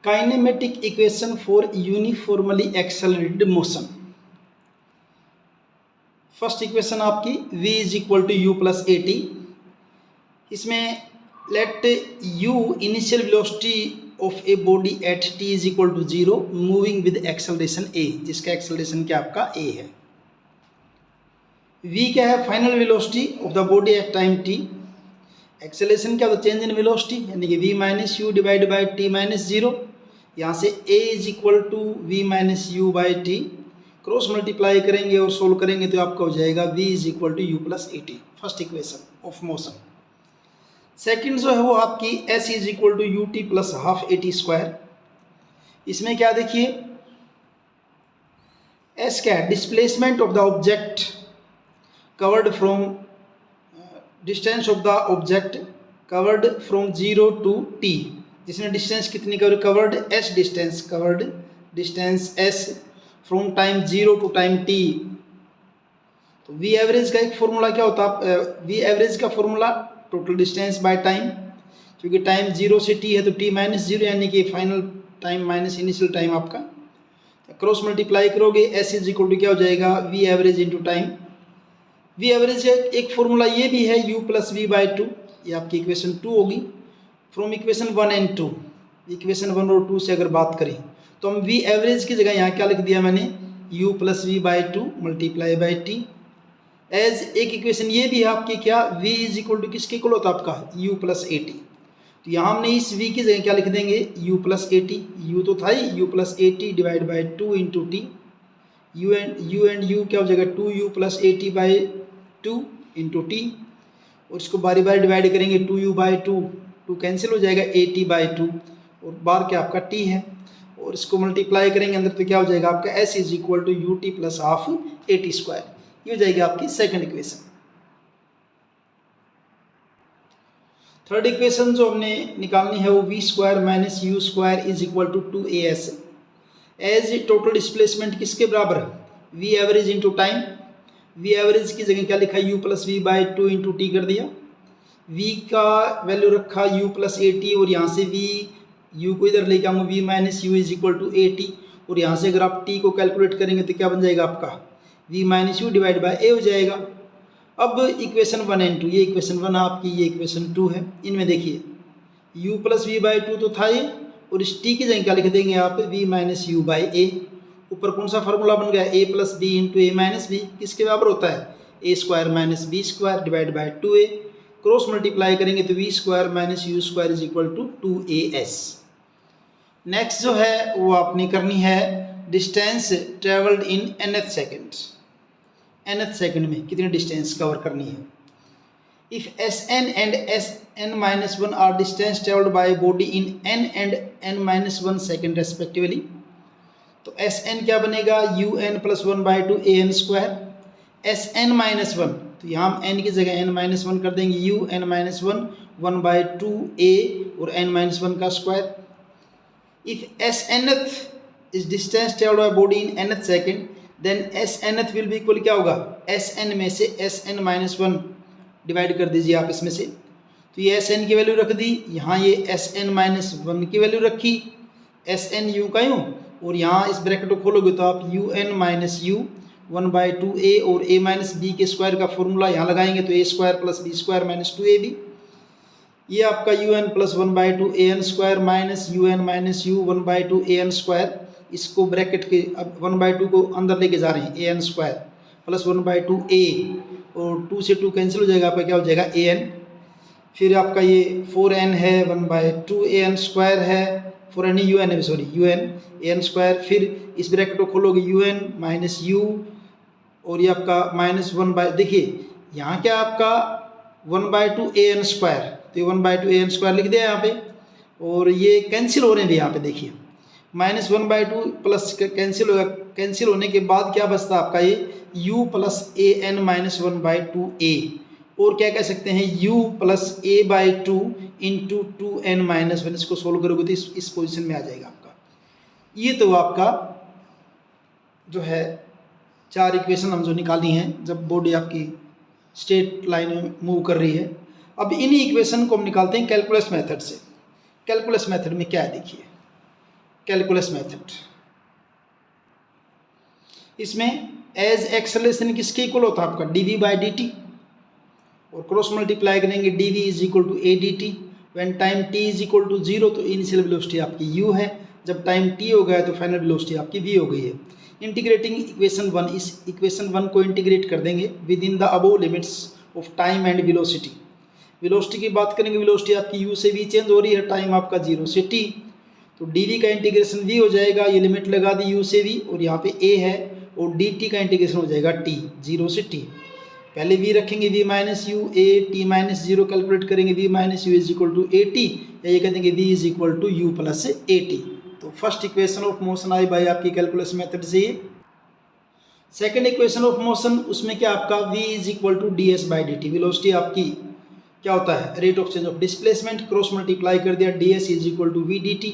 Kinematic equation for uniformly accelerated motion. First equation आपकी v is equal to u plus a t. इसमें let u initial velocity of a body at t is equal to 0 moving with acceleration a, जिसका acceleration क्या आपका a है। v क्या है? Final velocity of the body at time t। Acceleration क्या होता है? चेंज इन वेलोसिटी, यानी कि v minus u divide by t minus 0। यहाँ से a is equal to v minus u by t, cross multiply करेंगे और सोल्व करेंगे तो आपका हो जाएगा v is equal to u plus a t, first equation of motion. Second जो है वो आपकी s is equal to u t plus half a t square. इसमें क्या देखिए, s क्या है? Displacement of the object covered from distance of the object covered from 0 to t। जिसने डिस्टेंस कितनी covered? s distance, covered distance s from time 0 to time t। तो v average का एक फॉर्मूला क्या होता है? v एवरेज का formula total distance by time, क्योंकि टाइम 0 से t है तो t माइनस 0, यानी कि final time minus initial time आपका। क्रॉस मल्टीप्लाई करोगे s इज इक्वल टू क्या हो जाएगा? v average into time. v average एक फॉर्मूला ये भी है u plus v by two, ये आपकी इक्वेशन 2 होगी फ्रॉम इक्वेशन 1 एंड 2। इक्वेशन 1 और 2 से अगर बात करें तो हम v एवरेज की जगह यहाँ क्या लिख दिया मैंने? u plus v by two multiply by t. As एक इक्वेशन ये भी है आपकी क्या? v इज इक्वल टू किसके इक्वल होता है आपका? u plus a t. तो यहाँ हमने इस v की जगह क्या लिख देंगे? u plus a T, u तो था ही, u plus a T divide by two into T. u and u क्या हो जाएगा? 2u plus a T by two into T, और इसको बारी बारी डिवाइड करेंगे 2u by two, to cancel हो जाएगा, ए टी बाई टू, और बार क्या आपका t है, और इसको मल्टीप्लाई करेंगे अंदर तो क्या हो जाएगा आपका? s is equal to u t plus half a t square. ये हो जाएगी आपकी सेकंड इक्वेशन। थर्ड इक्वेशन जो हमने निकालनी है वो v square minus u square is equal to 2as। As total displacement किसके बराबर है? v average into time. v average की जगह क्या लिखा? u plus v by two into t कर दिया। v का वैल्यू रखा u प्लस ए टी, और यहाँ से v u को इधर लेके आऊँगा, v minus u is equal to a t, और यहाँ से अगर आप t को कैलकुलेट करेंगे तो क्या बन जाएगा आपका? v minus u divide by a हो जाएगा। अब इक्वेशन 1 एंड 2, ये इक्वेशन 1 आपकी, ये इक्वेशन 2 है। इनमें देखिए u plus v by two तो था ये, और इस t की जगह क्या लिख देंगे आप? v minus u by a. ऊपर कौन सा फार्मूला बन गया? a plus b into a minus b, किसके बराबर होता है? a square minus b square divide by 2a। Cross multiply करेंगे तो v square minus u square is equal to 2as। Next जो है वो आपने करनी है distance travelled in nth second. nth second में कितनी डिस्टेंस कवर करनी है? If Sn and Sn minus 1 are distance travelled by body in n and n minus 1 second respectively, तो Sn क्या बनेगा? un plus 1 by two an square. Sn minus 1, तो यहाँ हम n की जगह n माइनस 1 कर देंगे, un minus 1 1 by two a और n माइनस 1 का square. If Snth is distance travelled by body in nth second, then Snth will be equal क्या होगा? Sn में से Sn माइनस 1 डिवाइड कर दीजिए आप इसमें से, तो ये Sn की वैल्यू रख दी, यहाँ ये Sn माइनस 1 की वैल्यू रखी, Sn यूँ का यूँ, और यहाँ इस ब्रैकेट को खोलोगे तो आप un minus u 1 by two a और a माइनस बी के स्क्वायर का फॉर्मूला यहाँ लगाएंगे तो a square plus b square minus 2ab। ये आपका un plus 1 by two an square minus un minus u 1 by two an square, इसको bracket के अब 1 बाई टू को अंदर लेके जा रहे हैं, an square plus 1 by two a, और 2 से 2 कैंसिल हो जाएगा, आपका क्या हो जाएगा? an। फिर आपका ये 4n है, 1 बाई टू an स्क्वायर है, 4n un है, सॉरी un an स्क्वायर। फिर इस ब्रैकेट को खोलोगे un माइनस यू, और ये आपका माइनस 1 बाई, देखिए यहाँ क्या आपका 1 बाई टू an स्क्वायर, तो ये 1 बाई टू an स्क्वायर लिख दिया यहाँ पे, और ये कैंसिल हो रहे हैं यहाँ पे, देखिए minus 1 by two plus cancel होगा, कैंसिल होने के बाद क्या बचता है आपका? ये u plus an minus 1 by two a, और क्या कह सकते हैं? u plus a by two into 2n minus 1। इसको सोल्व करोगे तो इस पोजिशन में आ जाएगा आपका। ये तो आपका जो है 4 इक्वेशन हम जो निकाली हैं जब बॉडी आपकी स्ट्रेट लाइन में मूव कर रही है। अब इन्हीं इक्वेशन को हम निकालते हैं कैलकुलस मेथड से। कैलकुलस मेथड में क्या है देखिए, कैलकुलस मेथड। इसमें एज एक्सेलरेशन किसके इक्वल होता है आपका dv बाई dt, और क्रॉस मल्टीप्लाई करेंगे dv is equal to a d t. When time t is equal to 0 तो इनिशियल वेलोसिटी आपकी u है, जब टाइम t हो गया तो फाइनल वेलोसिटी आपकी v हो गई है। इंटीग्रेटिंग इक्वेशन 1, इस इक्वेशन 1 को इंटीग्रेट कर देंगे with in the above limits of time and velocity. Velocity की बात करेंगे, वेलोसिटी आपकी u से v चेंज हो रही है, टाइम आपका 0 से t, तो dv का इंटीग्रेशन v हो जाएगा, ये लिमिट लगा दी u से v, और यहाँ पे a है, और dt का इंटीग्रेशन हो जाएगा t 0 से t। पहले v रखेंगे v minus u, a t minus 0 calculate करेंगे, v minus u is equal to a t, या ये कह देंगे v is equal to u plus a t. तो फर्स्ट इक्वेशन ऑफ मोशन आई बाई आपकी कैलकुलस मेथड से। सेकेंड इक्वेशन ऑफ मोशन, उसमें क्या आपका v is equal to d s by d t. Velocity आपकी क्या होता है, rate of change of displacement, cross multiply कर दिया, d s is equal to v d t,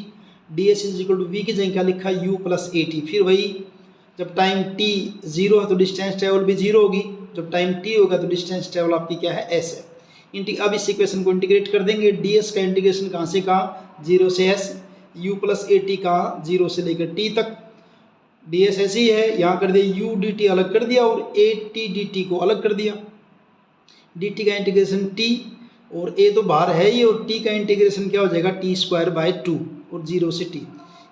d s is equal to v की जगह क्या लिखा, u प्लस ए टी। फिर वही जब टाइम t 0 है तो डिस्टेंस ट्रेवल भी 0 होगी, जब टाइम t होगा तो डिस्टेंस ट्रेवल आपकी क्या है, s है। अब इस इक्वेशन को इंटीग्रेट कर देंगे, ds का इंटीग्रेशन कहाँ से कहाँ, 0 से s, u plus a T कहाँ, 0 से लेकर t तक, ds ऐसे ही है, यहाँ कर दिया u dt अलग कर दिया और a t dt को अलग कर दिया, dt का इंटीग्रेशन t, और a तो बाहर है ही, और t का इंटीग्रेशन क्या हो जाएगा, t स्क्वायर बाय 2, और 0 से t।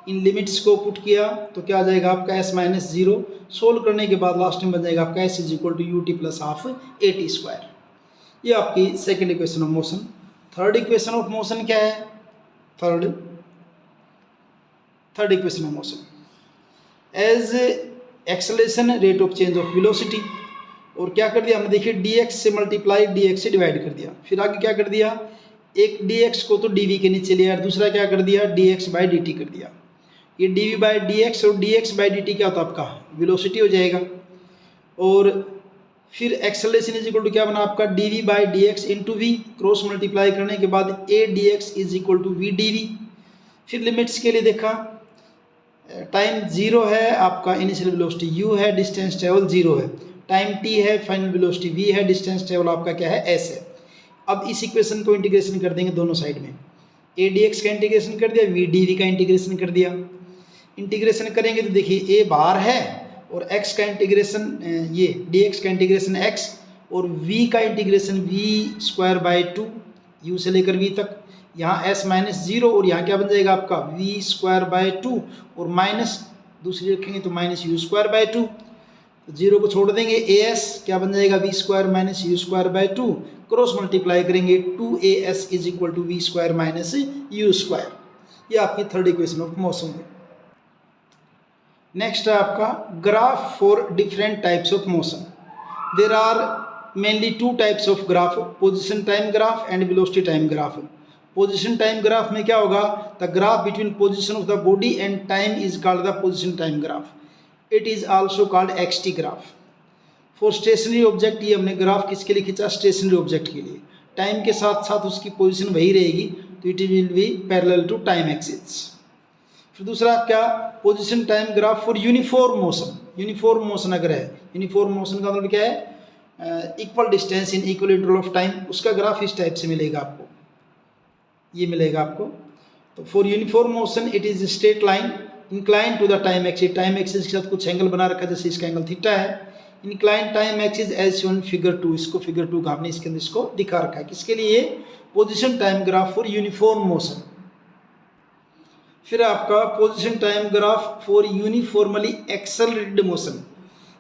इन लिमिट्स को पुट किया तो क्या आ जाएगा आपका s माइनस 0, सोल्व करने के बाद लास्ट में बन जाएगा आपका s is equal to u t plus half a t square. ये आपकी second equation of motion. Third equation of motion क्या है, third equation of motion, as acceleration rate of change of velocity, और क्या कर दिया हमने, देखिए dx से मल्टीप्लाई dx से डिवाइड कर दिया, फिर आगे क्या कर दिया, एक dx को तो dv के नीचे लिया, दूसरा क्या कर दिया, dx बाई dt कर दिया। ये dv बाई dx और dx बाई dt क्या होता है आपका, वेलोसिटी हो जाएगा, और फिर एक्सेलरेशन इज इक्वल टू क्या बना आपका, dv by dx into v, cross multiply करने के बाद a dx is equal to v dv। फिर लिमिट्स के लिए देखा, टाइम 0 है आपका, इनिशियल वेलोसिटी u है, डिस्टेंस ट्रेवल 0 है, टाइम t है, फाइनल वेलोसिटी v है, डिस्टेंस ट्रेवल आपका क्या है, s है। अब इस इक्वेशन को इंटीग्रेशन कर देंगे दोनों साइड में, a dx का इंटीग्रेशन कर दिया, v dv का इंटीग्रेशन कर दिया। इंटीग्रेशन करेंगे तो देखिए a बाहर है, और x का इंटीग्रेशन, ये dx का इंटीग्रेशन x, और v का integration v square by 2, u से लेकर v तक, यहाँ s माइनस 0, और यहाँ क्या बन जाएगा आपका v स्क्वायर बाई 2, और माइनस दूसरी रखेंगे तो माइनस यू स्क्वायर बाई 2, तो 0 को छोड़ देंगे, as क्या बन जाएगा, v square minus u square by 2, cross multiply करेंगे, 2as is equal to v square minus u square. ये आपकी थर्ड इक्वेशन ऑफ मोशन है। नेक्स्ट है आपका graph for different types of motion. There are mainly two types of graph, position time graph and velocity time graph. Position time graph में क्या होगा, the graph between position of the body and time is called the position time graph. It is also called x t graph. For stationary object, ये हमने graph किसके लिए खींचा, stationery object के लिए, टाइम के साथ साथ उसकी पोजीशन वही रहेगी, तो it will be parallel to time axis. फिर दूसरा क्या, position time graph for uniform motion. Uniform motion अगर है, यूनिफॉर्म मोशन का मतलब क्या है, equal distance in equal interval of time, उसका ग्राफ इस टाइप से मिलेगा आपको, ये मिलेगा आपको। तो for uniform motion it is straight line incline to the time axis, time axis के साथ कुछ एंगल बना रखा है, जैसे इसका एंगल थीटा है, incline time axis as shown figure 2, इसको फिगर 2 का हमने इसके अंदर इसको दिखा रखा है, किसके लिए, position time graph for uniform motion. फिर आपका position time graph for uniformly accelerated motion,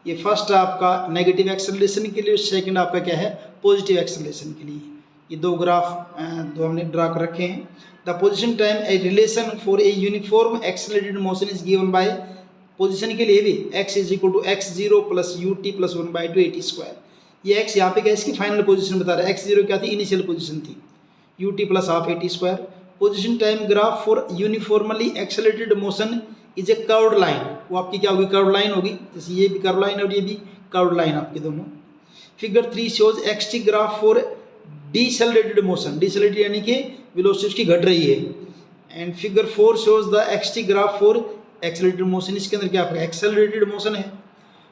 ये फर्स्ट आपका नेगेटिव एक्सेलरेशन के लिए, सेकंड आपका क्या है, पॉजिटिव एक्सेलरेशन के लिए। ये दो ग्राफ दो हमने ड्रा कर रखे हैं। The position time a relation for a uniform accelerated motion is given by, पोजीशन के लिए भी x is equal to x0 plus u t plus 1/2 a t square. ये x यहाँ पे क्या, इसकी फाइनल पोजीशन बता रहा है, x0 क्या थी, इनिशियल पोजीशन थी, you t plus half a t square. Position time graph for uniformly accelerated motion is A curved line, वो आपकी क्या होगी, कर्व्ड लाइन होगी, जैसे ये भी कर्व्ड लाइन और ये भी कर्व्ड लाइन आपके दोनों। Figure 3 shows XT graph for decelerated motion, decelerated यानी कि वेलोसिटी उसकी घट रही है, and figure 4 shows the XT graph for accelerated motion, इसके अंदर क्या आपका एक्सेलरेटेड मोशन है।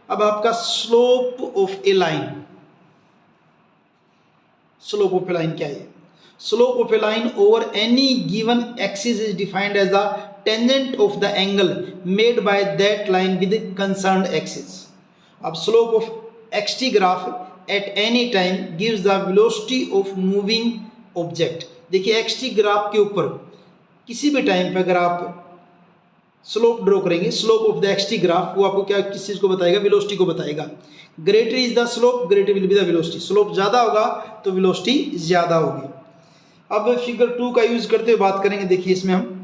अब आपका slope of a line, slope of a line क्या है, slope of a line over any given axis is defined as the tangent of the angle made by that line with concerned axis. अब slope of XT graph at any time gives the velocity of moving object. देखिए XT graph के ऊपर किसी भी time पे अगर आप slope draw करेंगे, slope of the XT graph, वो आपको क्या किस चीज़ को बताएगा, वेलोसिटी को बताएगा। Greater is the slope greater will be the velocity. Slope ज़्यादा होगा तो वेलोसिटी ज़्यादा होगी। अब फिगर 2 का यूज करते हुए बात करेंगे। देखिए इसमें हम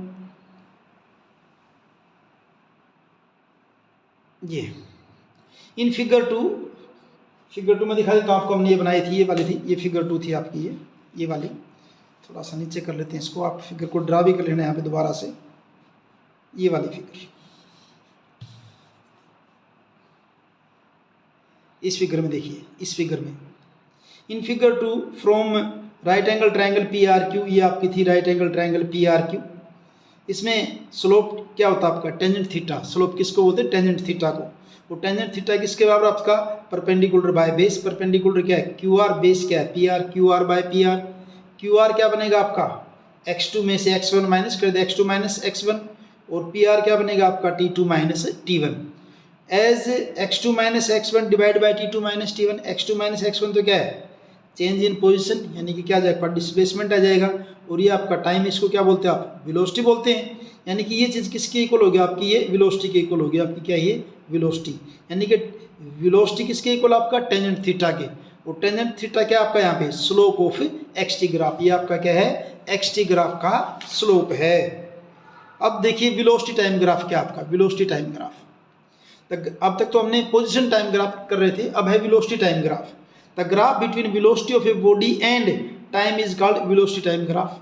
ये इन फिगर टू में दिखा देता हूँ आपको। हमने ये बनाई थी, ये वाली थी, ये फिगर 2 थी आपकी, ये वाली। थोड़ा सा नीचे कर लेते हैं इसको, आप फिगर को ड्रा भी कर लेना यहाँ पे दोबारा से। ये वाली फिगर, इस फिगर में देखिए, इस फिगर में in figure 2 from right angle triangle PRQ, ये आपकी थी राइट एंगल ट्रायंगल PRQ। इसमें स्लोप क्या होता है आपका, टेंजेंट थीटा। स्लोप किसको बोलते हैं, टेंजेंट थीटा को। वो टेंजेंट थीटा किसके बराबर आपका, परपेंडिकुलर बाय बेस। परपेंडिकुलर क्या है, QR, बेस क्या है PR, QR by PR। QR क्या बनेगा आपका, x2 में से x1 माइनस कर दे, x2 माइनस x1, और PR क्या बनेगा आपका T2 minus T1। As x2 minus x1 divide by T2 minus T1। x2 minus x1 तो क्या है, चेंज इन पोजीशन, यानी कि क्या आ जाएगा, डिस्प्लेसमेंट आ जाएगा। और ये आपका टाइम, इसको क्या बोलते हैं आप, वेलोसिटी बोलते हैं। यानी कि ये चीज़ किसके इक्वल होगी आपकी, ये वेलोसिटी के इक्वल होगी आपकी। क्या ये वेलोसिटी, यानी कि वेलोसिटी किसके इक्वल आपका, टेंजेंट थीटा के। और टेंजेंट थीटा क्या आपका यहाँ पे, स्लोप ऑफ एक्सटी ग्राफ। ये आपका क्या है, एक्सटी ग्राफ का स्लोप है। अब देखिए वेलोसिटी टाइम ग्राफ क्या आपका, वेलोसिटी टाइम ग्राफ। अब तक तो हमने पोजीशन टाइम ग्राफ कर रहे थे, अब है velocity time graph. The graph between velocity of a body and time is called velocity time graph.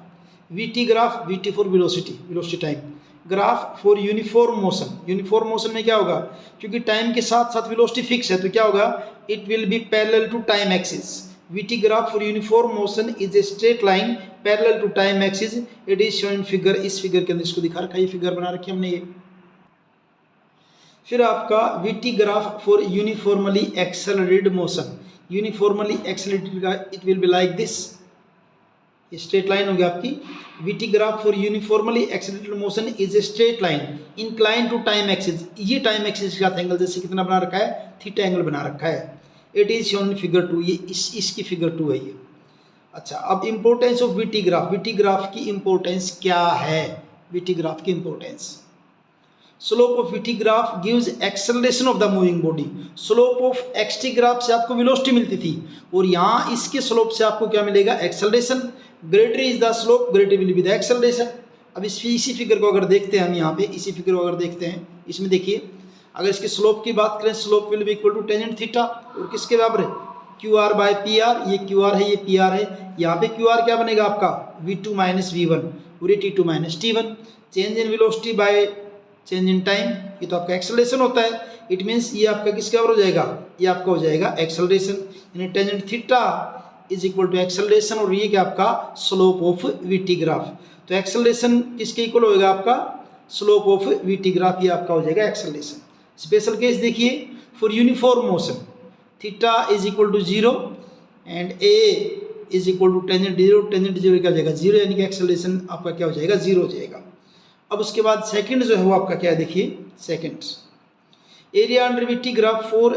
VT graph, VT for velocity, velocity time graph for uniform motion. Uniform motion में क्या होगा, क्योंकि time के साथ साथ velocity fix है, तो क्या होगा, it will be parallel to time axis. VT graph for uniform motion is a straight line parallel to time axis. It is shown figure, इस फिगर के अंदर इसको दिखा रखा है, ये फिगर बना रखी है हमने ये। फिर आपका VT graph for uniformly accelerated motion. Uniformly accelerated का it will be like this, straight line हो गया आपकी। VT graph for uniformly accelerated motion is a straight line incline to time axis. ये टाइम एक्सिस का angle जैसे कितना बना रखा है, थीटा एंगल बना रखा है। इट इज शोन फिगर 2, ये इसकी फिगर 2 है ये। अच्छा, अब importance of VT graph. VT graph की इंपॉर्टेंस क्या है, VT ग्राफ की importance. Slope of VT graph gives acceleration of the moving body. Slope of XT graph से आपको वेलोसिटी मिलती थी, और यहाँ इसके स्लोप से आपको क्या मिलेगा, acceleration. Greater is the slope greater will be the acceleration. अब इसी फिगर को अगर देखते हैं हम यहाँ पे, इसी फिगर को अगर देखते हैं, इसमें देखिए अगर इसके स्लोप की बात करें, slope will be equal to tangent theta, और किसके बराबर है, QR बाय PR। ये QR है, ये PR है। यहाँ पे QR क्या बनेगा आपका, V2 माइनस V1, और ये T2 minus T1। Change in velocity by change in time, ये तो आपका एक्सेलरेशन होता है। इट मीन्स ये आपका किसके बराबर हो जाएगा, ये आपका हो जाएगा एक्सेलरेशन, यानी tangent theta is equal to acceleration, और ये क्या आपका स्लोप ऑफ VT ग्राफ। तो एक्सेलरेशन किसके इक्वल होएगा आपका, स्लोप ऑफ VT ग्राफ, ये आपका हो जाएगा एक्सेलरेशन। स्पेशल केस देखिए, for uniform motion theta is equal to 0 and A is equal to tangent 0। Tangent 0 क्या हो जाएगा, 0, यानी कि एक्सेलरेशन आपका क्या हो जाएगा, 0 हो जाएगा। अब उसके बाद सेकंड जो है वो आपका क्या है, देखिए second, area under VT graph for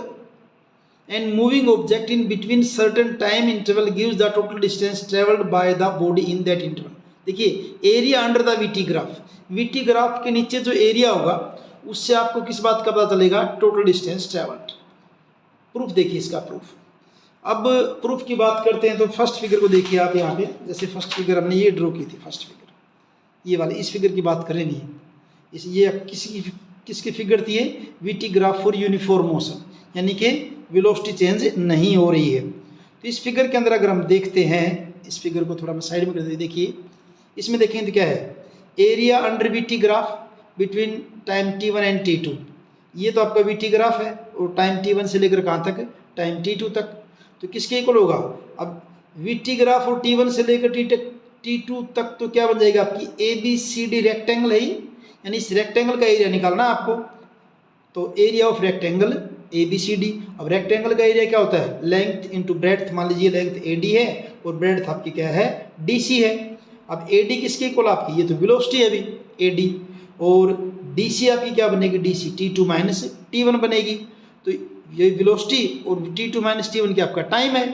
and moving object in between certain time interval gives the total distance travelled by the body in that interval. देखिए area under the VT graph, VT graph के नीचे जो area होगा उससे आपको किस बात का पता चलेगा, टोटल डिस्टेंस ट्रेवल्ड। प्रूफ देखिए इसका प्रूफ। अब प्रूफ की बात करते हैं तो फर्स्ट फिगर को देखिए आप यहाँ पे, जैसे फर्स्ट फिगर हमने ये ड्रॉ की थी, फर्स्ट फिगर ये वाली, इस फिगर की बात करें नहीं, इस ये किसकी फिगर थी, ये VT graph for uniform motion, यानी कि वेलोसिटी चेंज नहीं हो रही है। तो इस फिगर के अंदर अगर हम देखते हैं, इस फिगर को थोड़ा मैं साइड में कर देते, देखिए इसमें देखें तो क्या है, area under VT graph between time T1 and T2। ये तो आपका VT ग्राफ है, और टाइम T1 से लेकर कहाँ तक, टाइम T2 तक। तो किसके इक्वल होगा, अब VT ग्राफ और T1 से लेकर T2 तक तो क्या बन जाएगा आपकी, ABCD रेक्टेंगल है, यानी इस रेक्टेंगल का एरिया निकालना है आपको। तो एरिया ऑफ रेक्टेंगल ABCD। अब रेक्टेंगल का एरिया क्या होता है, लेंथ इंटू ब्रेड्थ। मान लीजिए लेंथ AD है और ब्रेड्थ आपकी क्या है, DC है। अब AD किसके इक्वल आपकी, ये तो वेलोसिटी है अभी AD, और DC आपकी क्या बनेगी, DC T2 माइनस T1 बनेगी। तो ये वेलोसिटी और T2 माइनस T1 क्या आपका टाइम है।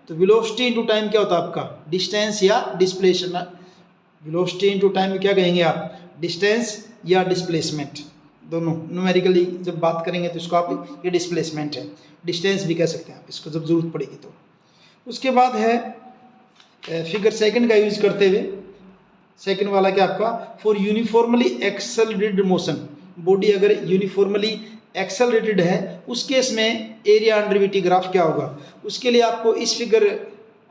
तो वेलोसिटी इंटू टाइम क्या होता है आपका, डिस्टेंस या डिस्प्लेसमेंट। वेलोसिटी इंटू टाइम में क्या कहेंगे आप, डिस्टेंस या डिस्प्लेसमेंट, दोनों न्यूमेरिकली जब बात करेंगे तो इसको आप, ये डिस्प्लेसमेंट है, डिस्टेंस भी कह सकते हैं आप इसको जब जरूरत पड़ेगी तो। उसके बाद है फिगर सेकंड का यूज करते हुए, सेकंड वाला क्या आपका, for uniformly accelerated motion, body अगर यूनिफॉर्मली एक्सेलरेटेड है उस केस में एरिया अंडर वीटी ग्राफ क्या होगा। उसके लिए आपको इस फिगर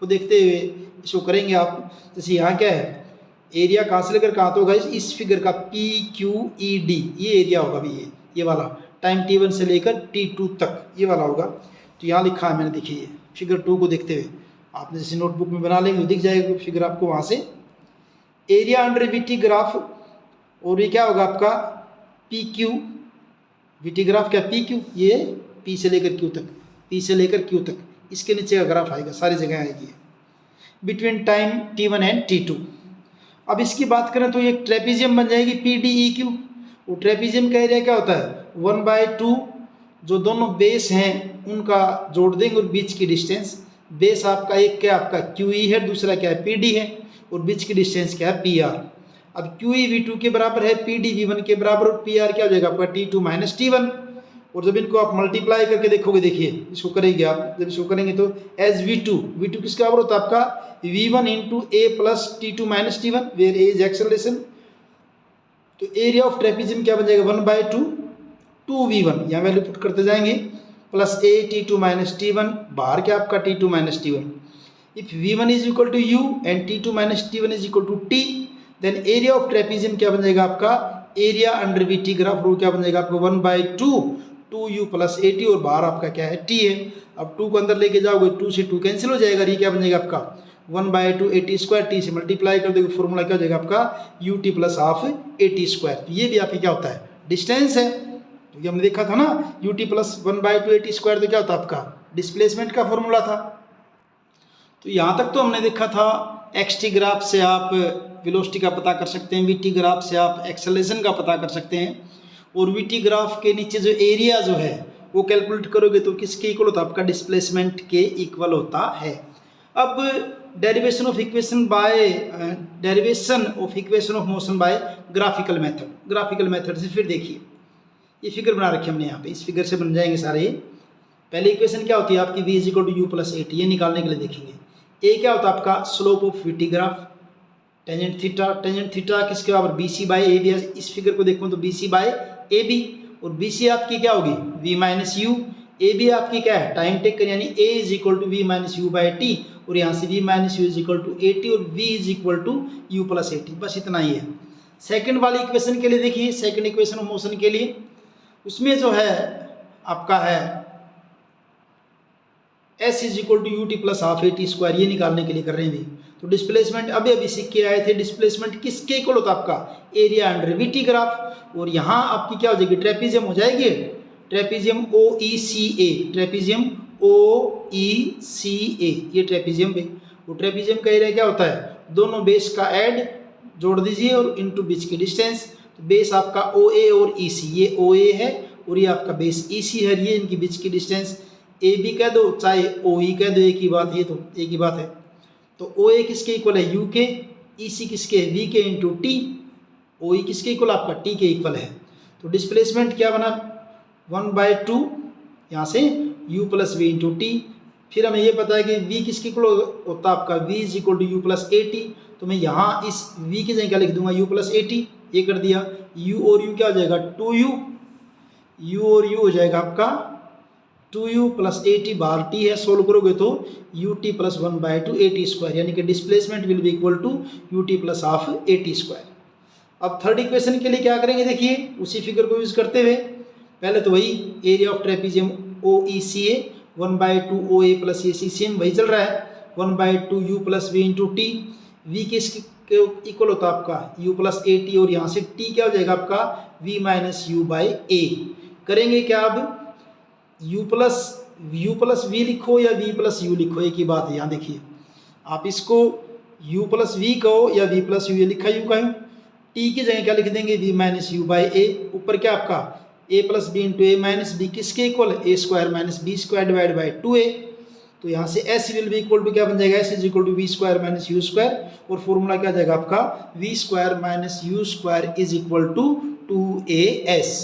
को देखते हुए इसको करेंगे आप। जैसे यहाँ क्या है, एरिया कहाँ से लेकर कहाँ तो होगा, इस फिगर का PQED ये एरिया होगा अभी, ये वाला टाइम T1 से लेकर T2 तक ये वाला होगा। तो यहाँ लिखा है मैंने, देखिए ये फिगर 2 को देखते हुए आपने जैसे नोटबुक में बना लेंगे दिख जाएगा फिगर आपको वहाँ से, एरिया अंडर वीटी ग्राफ। और ये क्या होगा आपका PQ, वीटी ग्राफ क्या PQ, ये P से लेकर Q तक, P से लेकर Q तक, इसके नीचे का ग्राफ आएगा, सारी जगह आएगी between time T1 and T2। अब इसकी बात करें तो ये ट्रेपीजियम बन जाएगी PDEQ। वो ट्रेपीजियम का एरिया क्या होता है, 1/2, जो दोनों बेस हैं उनका जोड़ देंगे और बीच की डिस्टेंस, बेस आपका एक क्या आपका QE है, दूसरा क्या है PD है, और बीच की डिस्टेंस क्या है PR। अब QE V2 के बराबर है, PD V1 के बराबर, और PR क्या हो जाएगा आपका T2 माइनस T1। और जब इनको आप मल्टीप्लाई करके देखोगे, देखिए इसको करेंगे आप, जब इसको करेंगे तो एज V2 किसके बराबर होता है आपका V1 into A plus T2 minus T1, where A is acceleration. तो एरिया ऑफ ट्रेपीजियम क्या बन जाएगा, 1/2 2V1, यहाँ वैल्यू पुट करते जाएंगे, plus A T2 minus T1, बाहर क्या आपका T2 minus T1। If V1 is equal to U and T2 minus T1 is equal to T, then area of trapezium क्या बन जाएगा आपका, एरिया अंडर वीटी ग्राफ, रो क्या बन जाएगा आपका 1/2 2U प्लस AT, और बाहर आपका क्या है T है। अब 2 को अंदर लेके जाओगे, 2 से 2 कैंसिल हो जाएगा, ये क्या बन जाएगा आपका 1/2 AT स्क्वायर, T से मल्टीप्लाई कर दोगे, फॉर्मूला क्या हो जाएगा आपका UT plus half AT square. तो ये भी आपकी क्या होता है, डिस्टेंस है। तो ये हमने देखा था ना, UT प्लस 1/2 AT स्क्वायर तो क्या होता है आपका डिस्प्लेसमेंट का फॉर्मूला था। तो यहाँ तक तो हमने देखा था XT ग्राफ से आप वेलोसिटी का पता कर सकते हैं, VT ग्राफ से आप एक्सेलरेशन का पता कर सकते हैं, और VT ग्राफ के नीचे जो एरिया जो है वो कैलकुलेट करोगे तो किसके इक्वल होता है आपका, डिस्प्लेसमेंट के इक्वल होता है। अब derivation of equation of motion by graphical method से फिर देखिए, ये फिगर बना रखी हमने यहाँ पे, इस फिगर से बन जाएंगे सारे। पहली इक्वेशन क्या होती है आपकी, V is equal to U plus AT, ये निकालने के लिए देखेंगे। ए क्या होता है आपका slope of VT graph, tangent theta किसके बराबर, BC बाई AB। इस फिगर को देखो तो BC बाई AB, और BC आपकी क्या होगी V माइनस U, AB आपकी क्या है टाइम टेकन, यानी A is equal to V minus U by T, और यहाँ से V minus U is equal to AT, और V is equal to U plus AT, बस इतना ही है। सेकंड वाली इक्वेशन के लिए देखिए, सेकंड इक्वेशन ऑफ मोशन के लिए, उसमें जो है आपका है S is equal to UT plus half AT square, ये निकालने के लिए कर रहे हैं। तो डिस्प्लेसमेंट अभी सीख के आए थे, डिस्प्लेसमेंट किसके इक्वल होता है आपका, एरिया अंडर वीटी ग्राफ। और यहाँ आपकी क्या हो जाएगी, ट्रेपीजियम हो जाएगी, ट्रेपीजियम OECA, ट्रेपीजियम OECA, ये ट्रेपीजियम पे। वो ट्रेपीजियम का एरिया क्या होता है, दोनों बेस का ऐड जोड़ दीजिए और इनटू बीच की डिस्टेंस। तो बेस आपका OA और EC, ये OA है और ये आपका बेस EC है, ये इनकी बीच की डिस्टेंस AB कह दो चाहे OE कह दो, एक ही बात, ये तो एक ही बात है। तो OA किसके इक्वल है U के, EC किसके है V के इंटू T, OE किसके इक्वल आपका T के इक्वल है। तो डिस्प्लेसमेंट क्या बना 1/2 यहाँ से U plus V into T। फिर हमें ये पता है कि V किसके इक्वल होता है आपका, V is equal to U plus AT। तो मैं यहाँ इस V की जगह क्या लिख दूंगा, U प्लस AT, ये कर दिया। U और U क्या हो जाएगा 2U, U और U हो जाएगा आपका 2U प्लस AT, बाहर T है, सोल्व करोगे तो UT प्लस 1/2 AT स्क्वायर, यानी कि displacement will be equal to UT plus half AT square. अब थर्ड इक्वेशन के लिए क्या करेंगे, देखिए उसी फिगर को यूज करते हुए, पहले तो वही area of trapezium OECA 1/2 OA plus AC, same वही चल रहा है, 1/2 U plus V into T। V किसके इक्वल होता है आपका U प्लस AT, और यहाँ से T क्या हो जाएगा आपका V minus U by A। करेंगे क्या अब, यू प्लस वी लिखो या वी प्लस यू लिखो, एक ही बात है। यहाँ देखिए, आप इसको u प्लस वी कहो या v प्लस यू, ये लिखा यू का यू, टी की जगह क्या लिख देंगे, v minus u by a, ऊपर क्या आपका a plus b into a minus b, किसके equal, a square minus b square divide by 2a। तो यहाँ से s will be equal to क्या बन जाएगा, s is equal to v square minus u square, और फॉर्मूला क्या जाएगा आपका, v square minus u square is equal to 2as।